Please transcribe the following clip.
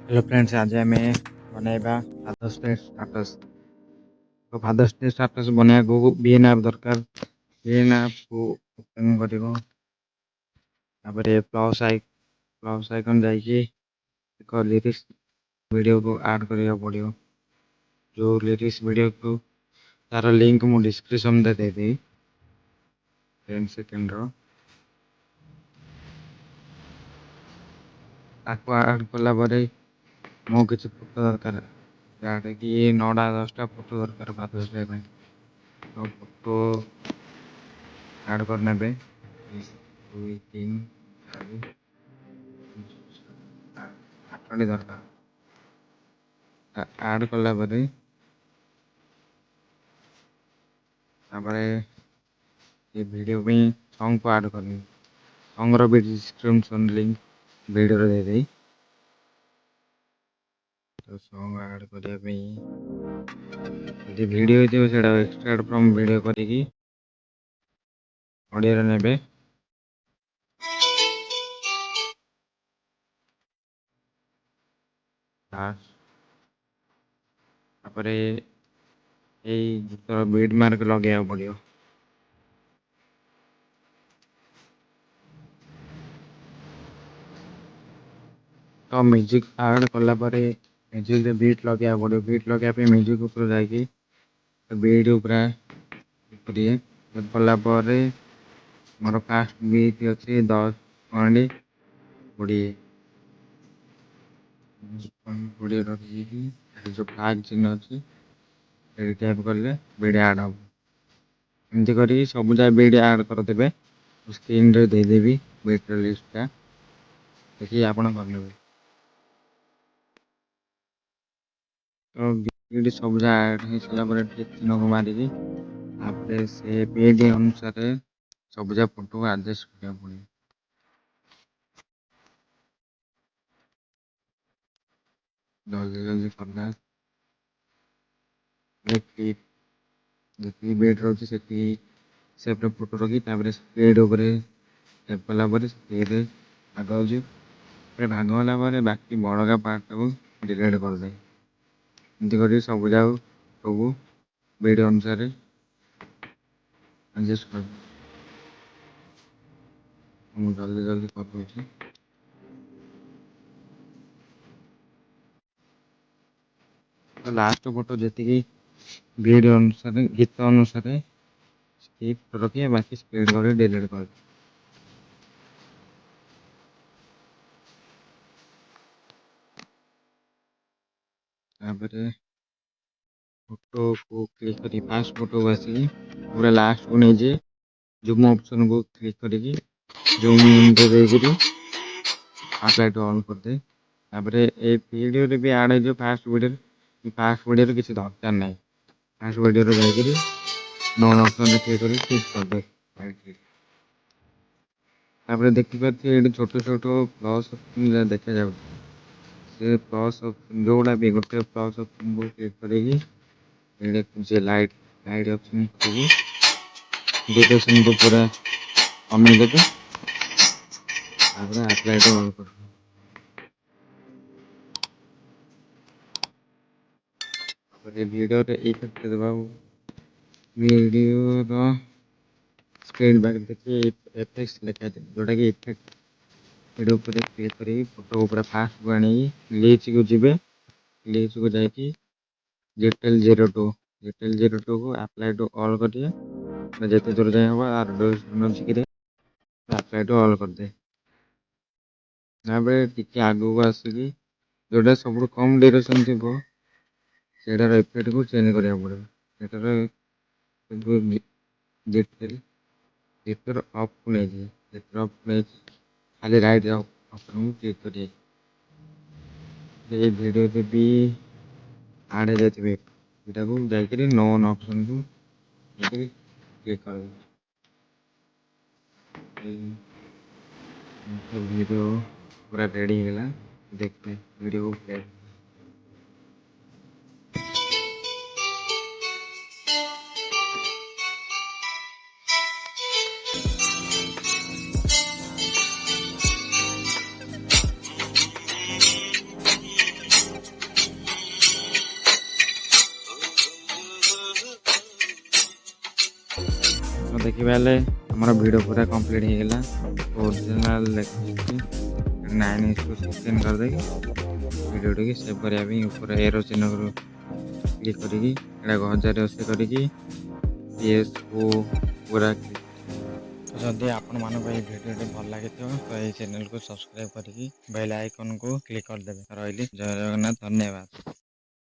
Hello friends, आज आम बनवा फादर्स डे स्टाटस। तो फादर्स डे स्टाटस बनवा बीएन ऐप दरकार। बीएन ऐप को ओपन कर प्लस आइकन जाइए लिरिक्स वीडियो को ऐड करिया पड़ो। जो लिरिक्स वीडियो को तार लिंक मु डिस्क्रिप्शन दे देबी 10 सेकंड रो ताको ऐड कला परे मो किसी फोटो दरकार यार कि 9-10टा फोटो दरकार फादर्स डे में। तो फोटो ऐड करने 2 3 4 8टी दरकार। ऐड कला परे ये वीडियो में सॉन्ग को ऐड करनी। सॉन्ग रो भी डिस्क्रिप्शन लिंक वीडियो रे दे देई। तो सॉन्ग ऐड करिया पे जे वीडियो हेतिबो सेडा एक्सट्रैक्ट फ्रॉम वीडियो करिकी ऑडियो रे नेबे। तापरे ए गीतर बीट मार्क लगे पड़ो। तो म्यूजिक ऐड कला परे म्यूजिक रे बीट लगे पड़ो। बीट लगे पे म्यूजिक ऊपर जाई बीट ऊपर करिए कला परे मोर फास्ट बीट अच्छी 10.20 20 रखी जो फ्लैग चिन्ह अच्छी टैप कले वीडियो ऐड हम एमती करी सब जगह वीडियो ऐड करदे। स्क्रीन रे दे देबी बीट लिस्टा देखिए आपण कर लेबे। तो बीट सब जगह ऐड हो सारा पर चिन्ह को मारिकी तापर से पेज अनुसार सब जगह फोटो को एडजस्ट करिया पड़े। जल्दी जल्दी करना जी बेड रोचे से फोटो रखी स्पीड कला स्पीड भाग भाग गला बाकी बड़का पार्ट को डिलीट करदे। एमती कर सब जाओ सब वीडियो अनुसार एडजस्ट कर जल्दी जल्दी कर दूसरी। तो लास्ट फोटो जी वीडियो अनुसार गीत अनुसार स्किप रखिए बाकी स्पीड कर डिलीट कर। फोटो को क्लिक करी फास्ट फोटो को आसिकी पूरा लास्ट को नहीं जाए जूम ऑप्शन को क्लिक करी जूम देकरी अप्लाई टू ऑल कर दे। ए वीडियो रे भी ऐड हो फास्ट वीडियो किसी दरकार ना। फास्ट वीडियो रे जाकरी नॉन ऑप्शन रे क्लिक करी क्लिक कर दे। तापर देखि पाथे एडी छोटो छोटो प्लस देखा जाउ से प्लस जोड़ा भी गोटे प्लस ऑप्शन को क्लिक करी जे लाइट लाइट ऑप्शन को ड्यूरेशन को पूरा कमी देते अप्लाई टू ऑल कर वीडियो रे इफेक्ट देबा वीडियो रो स्क्रीन बैक देखिए इफेक्ट्स लिखा है जोटा कि इफेक्ट वीडियो पर क्लिक करी फोटो ऊपर फास्ट को आनी लीच को जीवे लीच को जाकि जेटेल 02 को अप्लाई टू ऑल कर दिए जिते दूर जाए हम आर अप्लाई टू ऑल कर दे। टे आगू को आसिकी जोटा सब कम ड्यूरेशन थी सेटार इफेक्ट को चेंज करा पड़े डिटेल जितर ऑफ को ले जितर ऑफ ले खाली राइट ऑप्शन को क्लिक करिए। वीडियो रे भी ऐड हो जाते यहाँ को जाकरी नॉन ऑप्शन को क्लिक कर वीडियो पूरा रेडी है देखते वीडियो को। ଦେଖିବାଲେ ଆମର ଭିडिଓ पूरा कंप्लीट हो गला। ओरिजिनल देखिए 9:16 कर देगी वीडियो टी सेव करने ऊपर एरो चिन्ह क्लिक करी 1080 करी पीएस को पूरा क्लिक। जदि आपण मानक ये वीडियो भल लगे तो ये चैनल को सब्सक्राइब करी बेल आइकन को क्लिक करदे। रही जय जगन्नाथ, धन्यवाद।